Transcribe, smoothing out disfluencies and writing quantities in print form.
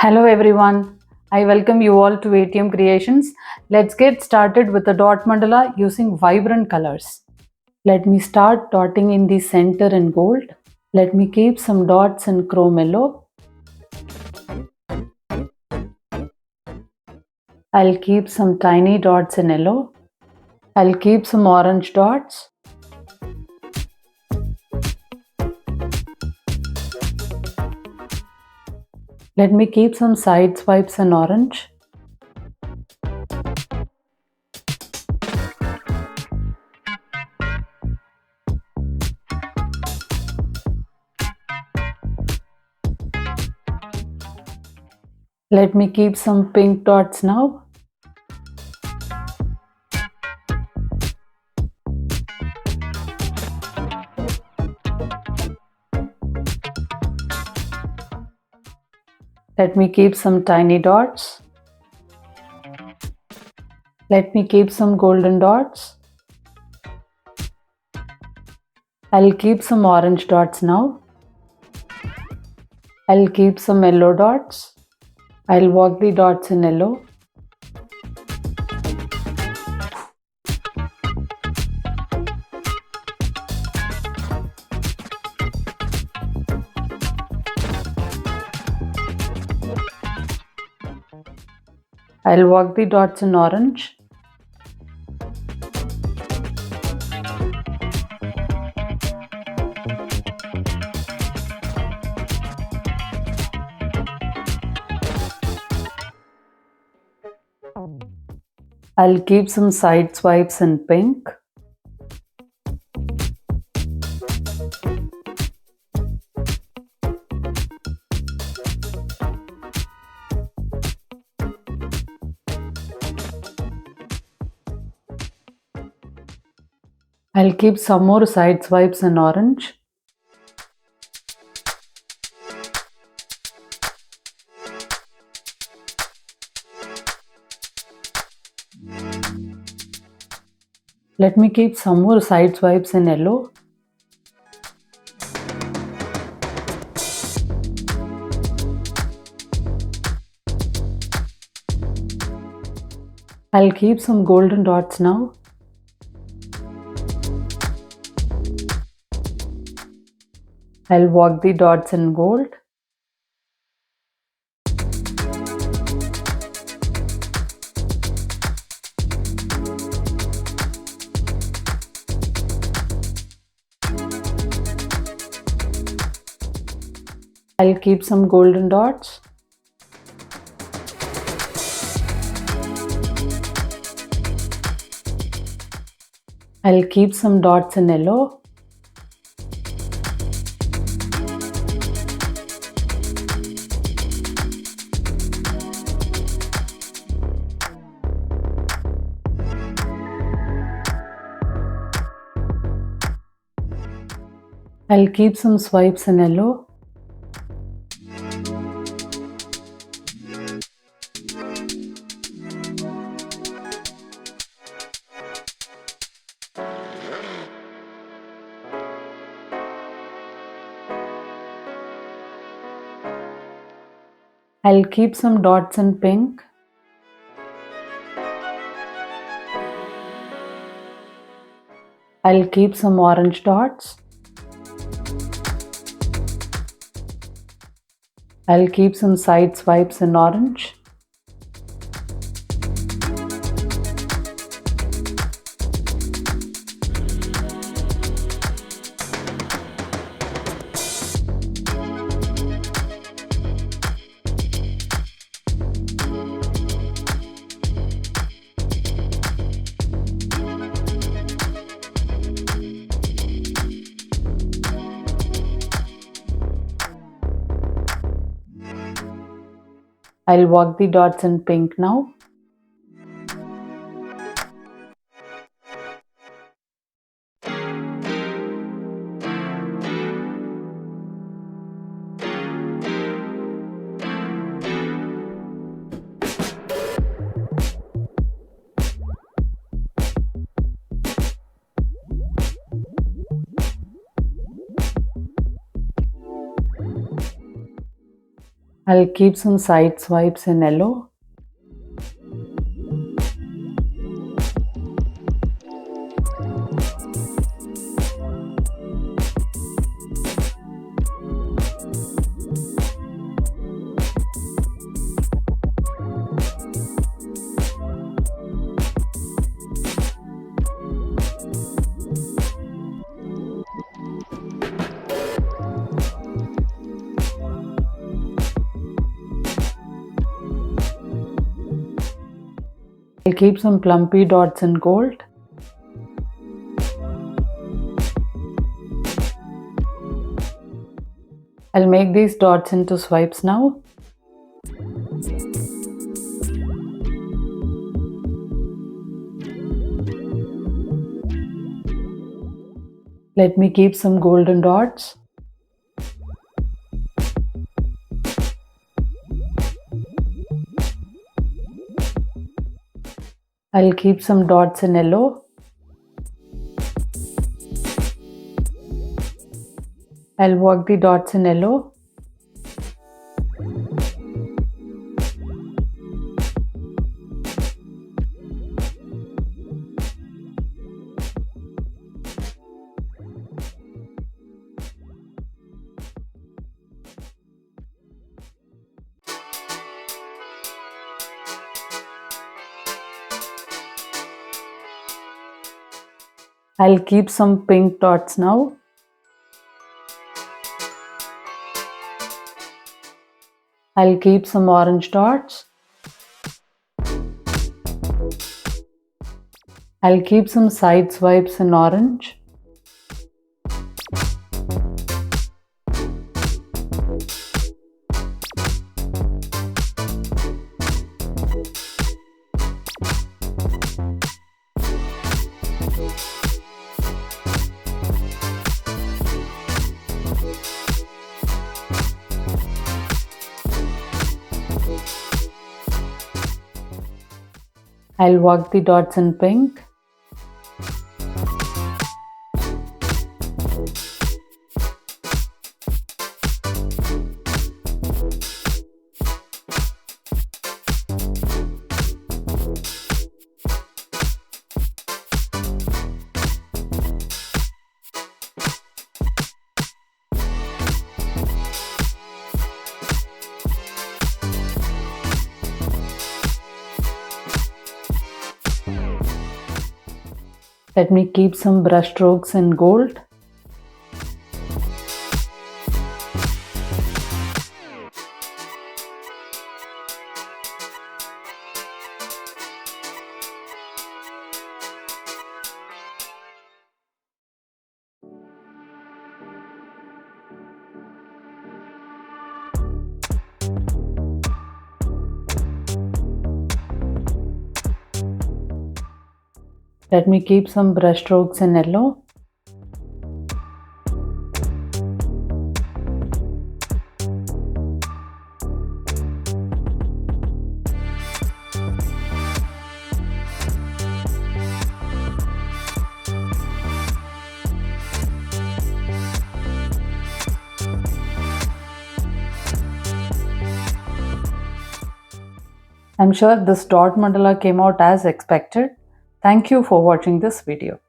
Hello everyone, I welcome you all to ATM Creations. Let's get started with the dot mandala using vibrant colors. Let me start dotting in the center in gold. Let me keep some dots in chrome yellow. I'll keep some tiny dots in yellow. I'll keep some orange dots. Let me keep some side swipes in orange. Let me keep some pink dots now. Let me keep some tiny dots. Let me keep some golden dots. I'll keep some orange dots now. I'll keep some yellow dots. I'll work the dots in yellow. I'll work the dots in orange. I'll keep some side swipes in pink. I'll keep some more side swipes in orange. Let me keep some more side swipes in yellow. I'll keep some golden dots now. I'll work the dots in gold. I'll keep some golden dots. I'll keep some dots in yellow. I'll keep some swipes in yellow. I'll keep some dots in pink. I'll keep some orange dots. I'll keep some side swipes in orange. I'll work the dots in pink now. I'll keep some side swipes in yellow. I'll keep some plumpy dots in gold. I'll make these dots into swipes now. Let me keep some golden dots. I'll keep some dots in yellow. I'll work the dots in yellow. I'll keep some pink dots now. I'll keep some orange dots. I'll keep some side swipes in orange. I'll work the dots in pink. Let me keep some brush strokes in gold. Let me keep some brush strokes in yellow. I'm sure this dot mandala came out as expected. Thank you for watching this video.